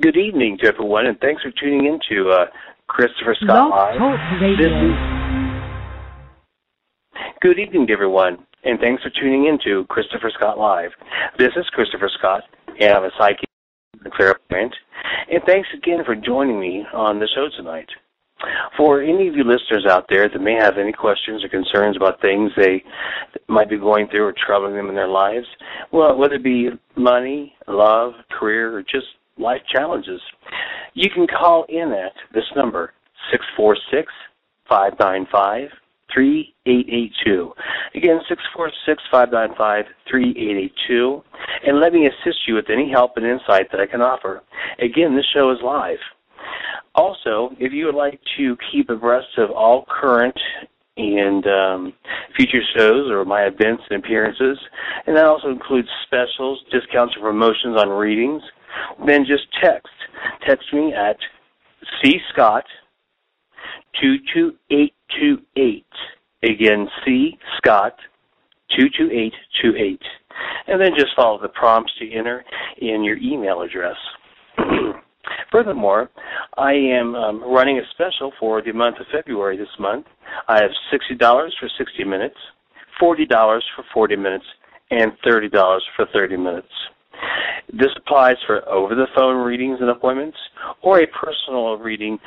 Good evening to everyone, and thanks for tuning in to Christopher Scott Blog Live. Talk Radio. Good evening to everyone, and thanks for tuning in to Christopher Scott Live. This is Christopher Scott, and I'm a psychic and clairvoyant, and thanks again for joining me on the show tonight. For any of you listeners out there that may have any questions or concerns about things they might be going through or troubling them in their lives, well, whether it be money, love, career, or just life challenges, you can call in at this number, 646-595-3882. Again, 646-595-3882, and let me assist you with any help and insight that I can offer. Again, this show is live. Also, if you would like to keep abreast of all current and future shows or my events and appearances, and that also includes specials, discounts, and promotions on readings, then just text. Text me at C-Scott22828. Again, C-Scott22828. And then just follow the prompts to enter in your email address. Furthermore, I am running a special for the month of February this month. I have $60 for 60 minutes, $40 for 40 minutes, and $30 for 30 minutes. This applies for over-the-phone readings and appointments, or a personal reading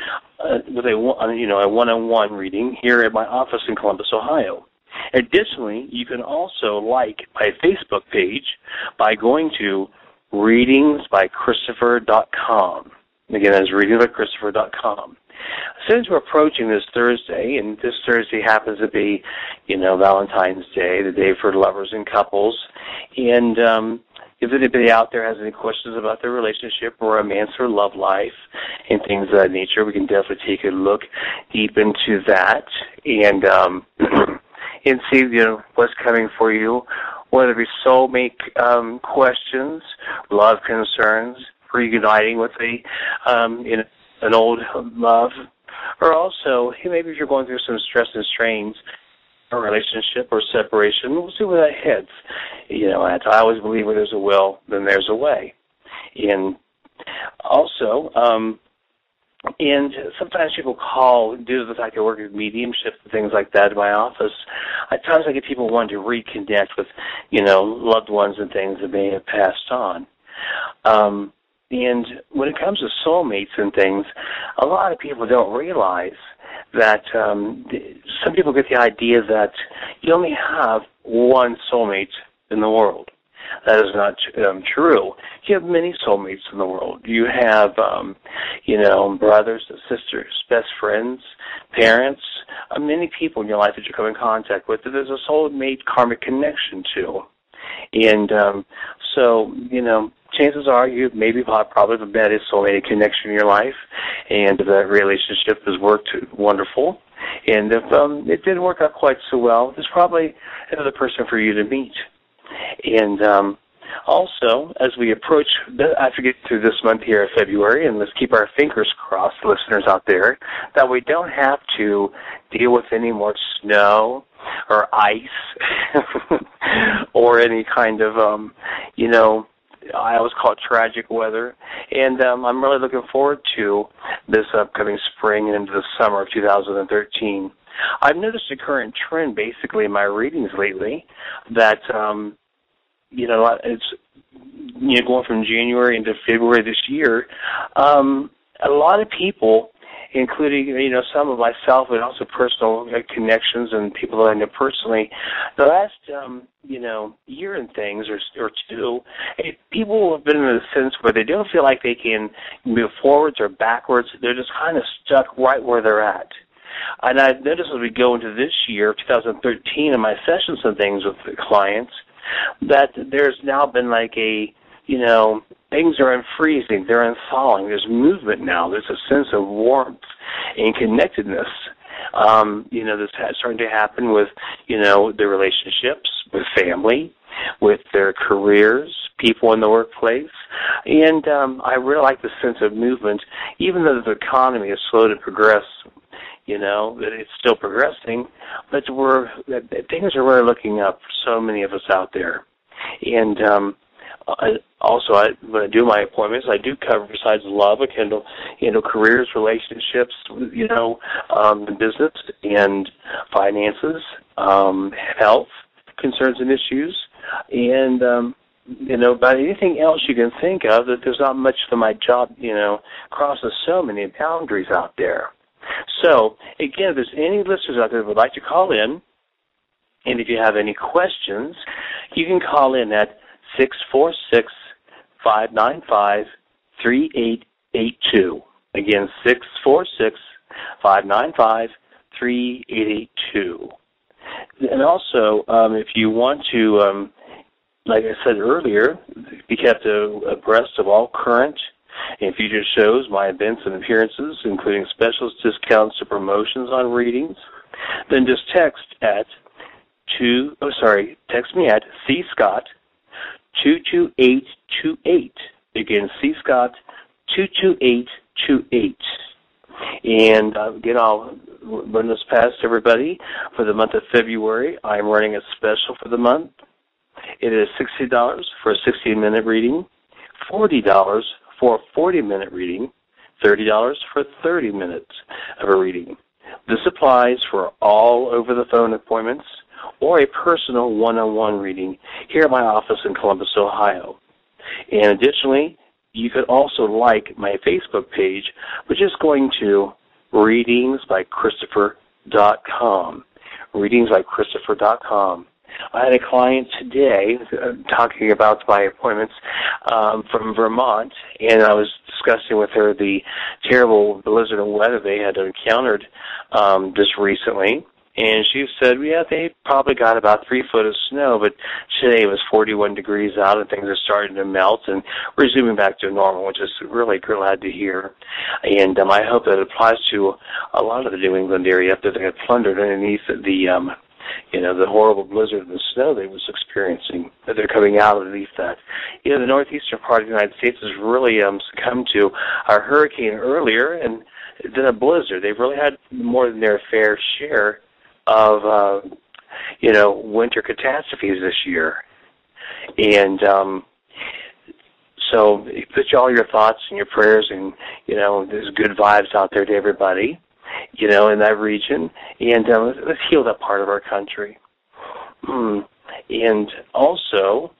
with a one-on-one reading here at my office in Columbus, Ohio. Additionally, you can also like my Facebook page by going to readingsbychristopher.com. Again, that's readingsbychristopher.com. Since we're approaching this Thursday, and this Thursday happens to be, Valentine's Day, the day for lovers and couples, and if anybody out there has any questions about their relationship or romance or love life and things of that nature, we can definitely take a look deep into that and and see what's coming for you, whether it be soulmate questions, love concerns, reuniting with an old love, or also maybe if you're going through some stress and strains, a relationship or separation, we'll see where that heads. I always believe where there's a will, then there's a way. And also, and sometimes people call, due to the fact I work with mediumship and things like that in my office, at times I get people wanting to reconnect with, loved ones and things that may have passed on. And when it comes to soulmates and things, a lot of people don't realize that some people get the idea that you only have one soulmate in the world. That is not true. You have many soulmates in the world. You have, brothers, sisters, best friends, parents, many people in your life that you come in contact with that there's a soulmate karmic connection to. And chances are you maybe probably have met a soulmate connection in your life, and that relationship has worked wonderful. And if it didn't work out quite so well, there's probably another person for you to meet. And also, as we approach, I forget through this month here in February, and let's keep our fingers crossed, listeners out there, that we don't have to deal with any more snow or ice or any kind of, I always call it tragic weather. And I'm really looking forward to this upcoming spring and into the summer of 2013. I've noticed a current trend basically in my readings lately that, it's going from January into February this year, a lot of people, including, some of myself, but also personal connections and people that I know personally, the last, year and things or two, people have been in a sense where they don't feel like they can move forwards or backwards. They're just kind of stuck right where they're at. And I've noticed as we go into this year, 2013, in my sessions and things with the clients, that there's now been like a, things are unfreezing, they're unthawing, there's movement now, there's a sense of warmth and connectedness. This is starting to happen with, their relationships, with family, with their careers, people in the workplace. And I really like the sense of movement, even though the economy is slow to progress, that it's still progressing, but things are really looking up for so many of us out there. And when I do my appointments, I do cover, besides love, I handle, careers, relationships, business and finances, health concerns and issues, and about anything else you can think of. That there's not much for my job, crosses so many boundaries out there. So again, if there's any listeners out there that would like to call in, and if you have any questions, you can call in at 646-595-3882. Again, 646-595-3882. And also, if you want to, like I said earlier, be kept abreast of all current and future shows, my events and appearances, including specials, discounts, and promotions on readings, then just text me at C. Scott 22828. Again, C. Scott 22828. And again, I'll run this past everybody. For the month of February, I'm running a special for the month. It is $60 for a 60-minute reading, $40 for a 40-minute reading, $30 for 30 minutes of a reading. This applies for all over-the-phone appointments or a personal one-on-one reading here at my office in Columbus, Ohio. And additionally, you could also like my Facebook page, which is going to readingsbychristopher.com. Readingsbychristopher.com. I had a client today talking about my appointments from Vermont, and I was discussing with her the terrible blizzard and weather they had encountered just recently. And she said, yeah, they probably got about 3 foot of snow, but today it was 41 degrees out and things are starting to melt and resuming back to normal, which is really glad to hear. And I hope that applies to a lot of the New England area that they got plundered underneath the horrible blizzard and the snow they was experiencing, that they're coming out underneath that. The northeastern part of the United States has really succumbed to a hurricane earlier and then a blizzard. They've really had more than their fair share of, winter catastrophes this year. And so put all your thoughts and your prayers and, there's good vibes out there to everybody, in that region. And let's heal that part of our country. And also,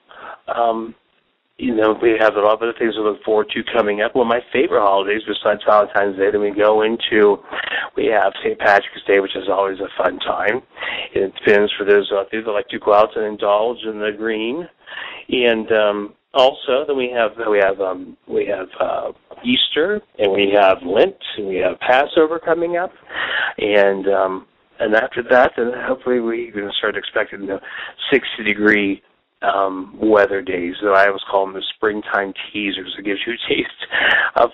we have a lot of other things to look forward to coming up. One of my favorite holidays, besides Valentine's Day, then we have St. Patrick's Day, which is always a fun time. It depends for those out there that like to go out and indulge in the green. And also, then we have Easter, and we have Lent, and we have Passover coming up, and after that, then hopefully we can start expecting 60-degree weather days. So I always call them the springtime teasers. It gives you a taste of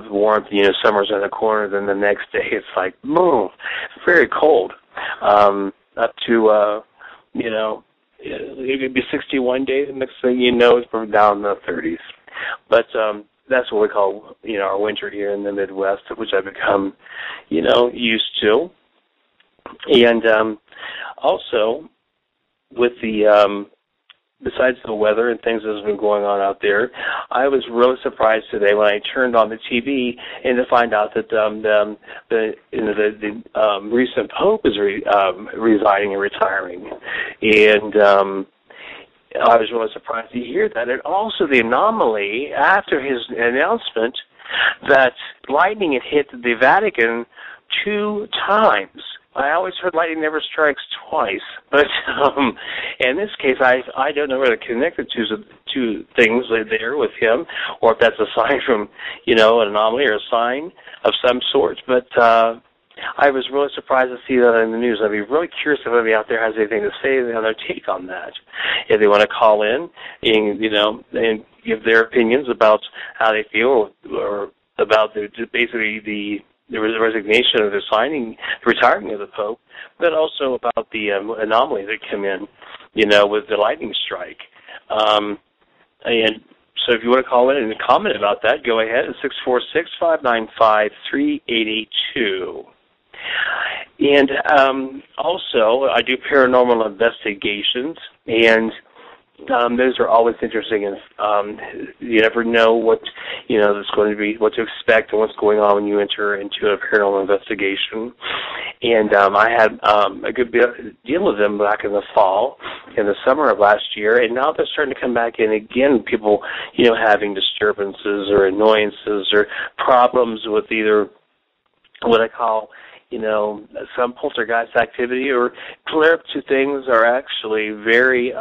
warmth. Summer's on the corner. Then the next day it's like, boom, very cold. Up to it could be 61 days. The next thing you know, it's down in the 30s. But that's what we call our winter here in the Midwest, which I've become used to. And also with the besides the weather and things that's been going on out there, I was really surprised today when I turned on the TV and to find out that the recent Pope is resigning and retiring. And I was really surprised to hear that. And also the anomaly after his announcement that lightning had hit the Vatican 2 times. I always heard lightning never strikes twice, but in this case, I don't know where to connect the two things there with him, or if that's a sign from, an anomaly or a sign of some sort. But I was really surprised to see that in the news. I'd be really curious if anybody out there has anything to say, on their take on that. If they want to call in and, and give their opinions about how they feel or about the resignation of the retirement of the Pope, but also about the anomaly that came in, with the lightning strike. And so if you want to call in and comment about that, go ahead at 646-595-3882. And also, I do paranormal investigations, and those are always interesting, and you never know what that's going to be, what to expect, and what's going on when you enter into a paranormal investigation. And I had a good deal of them back in the fall, in the summer of last year, and now they're starting to come back in again. People, having disturbances or annoyances or problems with either what I call some poltergeist activity, or clear-up to things are actually very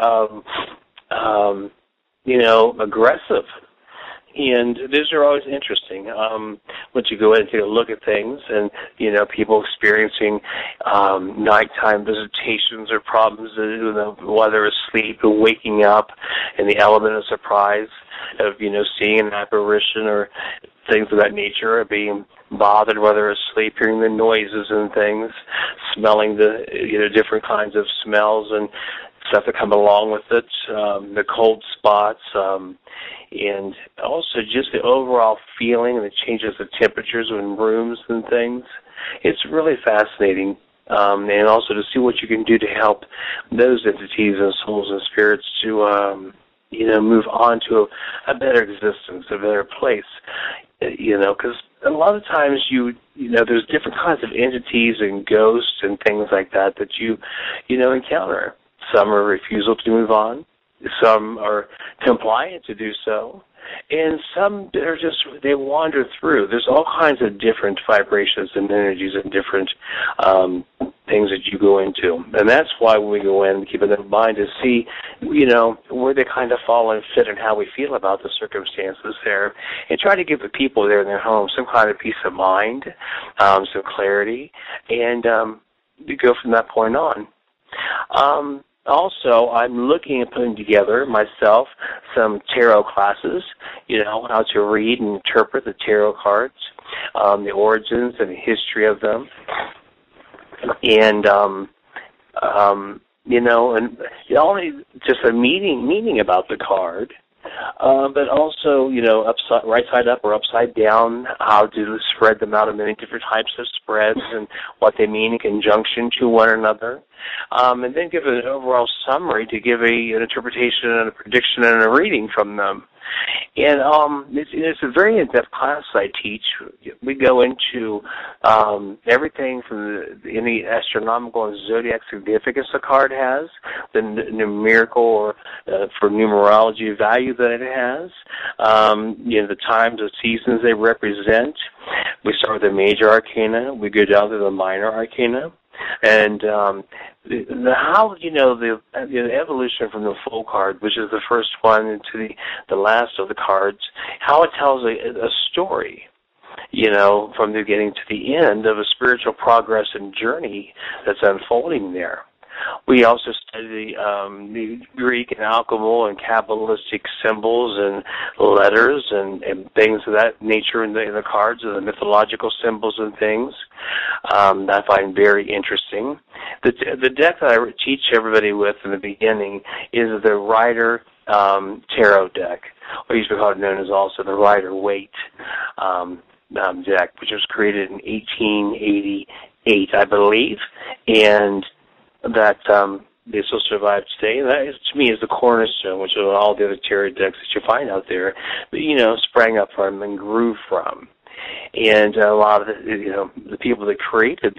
aggressive. And those are always interesting. Once you go in and take a look at things, and people experiencing nighttime visitations or problems, while they're asleep and waking up, and the element of surprise of seeing an apparition or things of that nature, or being bothered while they're asleep, hearing the noises and things, smelling the different kinds of smells and stuff that come along with it, the cold spots, and also just the overall feeling and the changes of temperatures in rooms and things. It's really fascinating, and also to see what you can do to help those entities and souls and spirits to move on to a better existence, a better place. Because a lot of times there's different kinds of entities and ghosts and things like that you encounter. Some are refusal to move on, some are compliant to do so, and some are they wander through. There's all kinds of different vibrations and energies and different things that you go into. And that's why when we go in, we keep it in mind to see, where they kind of fall and fit and how we feel about the circumstances there, and try to give the people there in their home some kind of peace of mind, some clarity, and we go from that point on. Also, I'm looking at putting together myself some tarot classes, how to read and interpret the tarot cards, the origins and the history of them, and and only just a meaning about the card, but also, right side up or upside down, how to spread them out in many different types of spreads and what they mean in conjunction to one another, and then give an overall summary to give an interpretation and a prediction and a reading from them. And it's a very in-depth class I teach. We go into everything from any astronomical and zodiac significance a card has, the numerical or for numerology value that it has, the times of seasons they represent. We start with the major arcana. We go down to the minor arcana. And how the evolution from the full card, which is the first one, into the last of the cards, how it tells a story, from the beginning to the end of a spiritual progress and journey that's unfolding there. We also study the Greek and alchemical and Kabbalistic symbols and letters and things of that nature in the cards, and the mythological symbols and things. I find very interesting. The deck that I teach everybody with in the beginning is the Rider Tarot deck, or used to be called known as also the Rider-Waite deck, which was created in 1888, I believe, and that they still survive today. And that, to me, is the cornerstone, which are all the other tarot decks that you find out there, sprang up from and grew from. And a lot of the people that created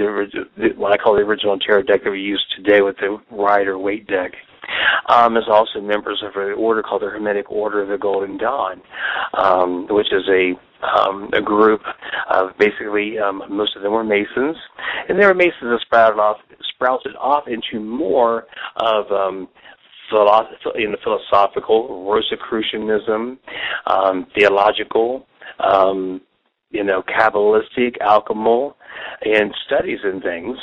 what I call the original tarot deck that we use today with the Rider-Waite deck, is also members of an order called the Hermetic Order of the Golden Dawn, which is a group of basically most of them were Masons, and they were Masons that sprouted off into more of philosophical, Rosicrucianism, theological, Kabbalistic, alchemical, and studies and things,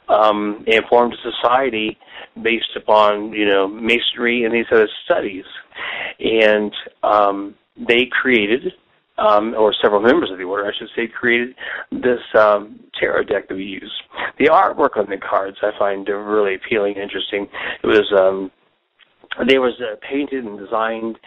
and formed a society based upon, Masonry and these other studies. And they created, or several members of the order, I should say, created this tarot deck that we use. The artwork on the cards I find really appealing and interesting. It was painted and designed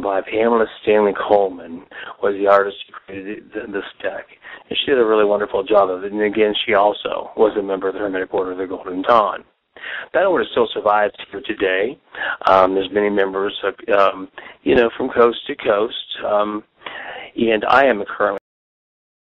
by Pamela Stanley Coleman, was the artist who created this deck. And she did a really wonderful job of it. And again, she also was a member of the Hermetic Order of the Golden Dawn. That order still survives here today. There's many members, from coast to coast, and I am currently